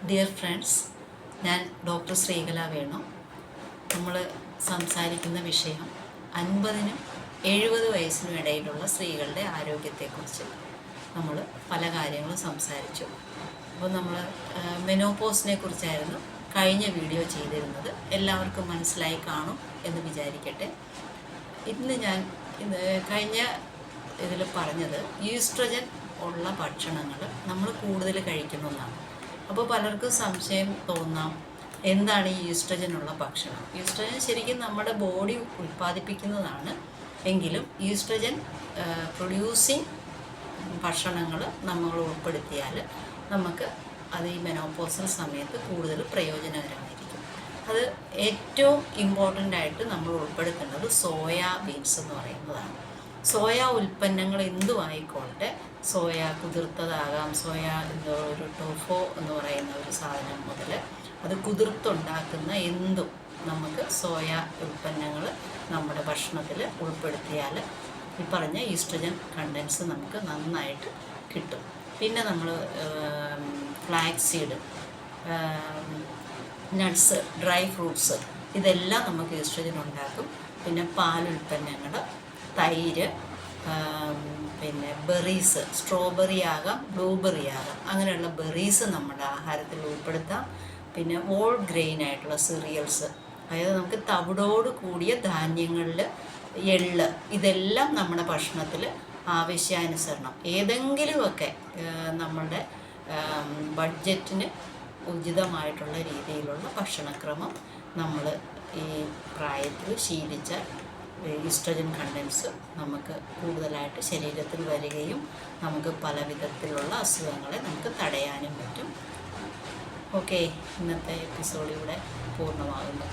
Dear friends, ഞാൻ doctor Sreekala Venu. നമ്മൾ സംസാരിക്കുന്ന വിഷയം 50നും 70 വയസ്സിനും ഇടയിലുള്ള സ്ത്രീകളുടെ ആരോഗ്യത്തെക്കുറിച്ച് നമ്മൾ പല കാര്യങ്ങളും സംസാരിച്ചു. അപ്പോൾ നമ്മൾ മെനോപോസിനെ കുറിച്ചായിരുന്നു കഴിഞ്ഞ വീഡിയോ ചെയ്തിരുന്നത്. എല്ലാവർക്കും മനസ്സിലായി കാണും എന്ന് വിചാരിക്കട്ടെ. ഇന്ന് ഞാൻ കഴിഞ്ഞ ഇതിൽ പറഞ്ഞത് ഈസ്ട്രജൻ ഉള്ള ഭക്ഷണങ്ങൾ നമ്മൾ കൂടുതൽ കഴിക്കുന്നതാണ്. അപ്പോൾ പലർക്കും സംശയം തോന്നാം, എന്താണ് ഈ ഈസ്ട്രജൻ ഉള്ള ഭക്ഷണം? ഈസ്ട്രജൻ ശരിക്കും നമ്മുടെ ബോഡി ഉൽപ്പാദിപ്പിക്കുന്നതാണ്. എങ്കിലും ഈസ്ട്രജൻ പ്രൊഡ്യൂസിങ് ഭക്ഷണങ്ങൾ നമ്മൾ ഉൾപ്പെടുത്തിയാൽ നമുക്ക് അത് ഈ മെനോപോസൽ സമയത്ത് കൂടുതൽ പ്രയോജനകരമായിരിക്കും. അത് ഏറ്റവും ഇമ്പോർട്ടൻ്റ് ആയിട്ട് നമ്മൾ ഉൾപ്പെടുത്തേണ്ടത് സോയാ ബീൻസ് എന്ന് പറയുന്നതാണ്. സോയ ഉൽപ്പന്നങ്ങൾ എന്തുമായിക്കോട്ടെ, സോയ കുതിർത്തതാകാം, സോയ ഒരു ടോഫോ എന്ന് പറയുന്ന ഒരു സാധനം മുതൽ അത് കുതിർത്തുണ്ടാക്കുന്ന എന്തും നമുക്ക് സോയ ഉൽപ്പന്നങ്ങൾ നമ്മുടെ ഭക്ഷണത്തിൽ ഉൾപ്പെടുത്തിയാൽ ഈ പറഞ്ഞ ഈസ്ട്രജൻ കണ്ടൻസ് നമുക്ക് നന്നായിട്ട് കിട്ടും. പിന്നെ നമ്മൾ flax seed, nuts, dry fruits, ഇതെല്ലാം നമുക്ക് ഈസ്ട്രജൻ ഉണ്ടാക്കും. പിന്നെ പാലുൽപ്പന്നങ്ങൾ, തൈര്, പിന്നെ ബെറീസ്, സ്ട്രോബെറി ആകാം, ബ്ലൂബെറി ആകാം, അങ്ങനെയുള്ള ബെറീസ് നമ്മുടെ ആഹാരത്തിൽ ഉൾപ്പെടുത്താം. പിന്നെ വോൾ ഗ്രെയിൻ ആയിട്ടുള്ള സിറിയൽസ്, അതായത് നമുക്ക് തവിടോട് കൂടിയ ധാന്യങ്ങളിൽ എള്ള്, ഇതെല്ലാം നമ്മുടെ ഭക്ഷണത്തിൽ ആവശ്യാനുസരണം ഏതെങ്കിലുമൊക്കെ നമ്മളുടെ ബഡ്ജറ്റിന് ഉചിതമായിട്ടുള്ള രീതിയിലുള്ള ഭക്ഷണക്രമം നമ്മൾ ഈ പ്രായത്തിൽ ശീലിച്ചാൽ ഈസ്ട്രജൻ കണ്ടൻസ് നമുക്ക് കൂടുതലായിട്ട് ശരീരത്തിൽ വരികയും നമുക്ക് പല വിധത്തിലുള്ള അസുഖങ്ങളെ നമുക്ക് തടയാനും പറ്റും. ഓക്കെ, ഇന്നത്തെ എപ്പിസോഡ് ഇവിടെ പൂർണ്ണമാകുന്നു.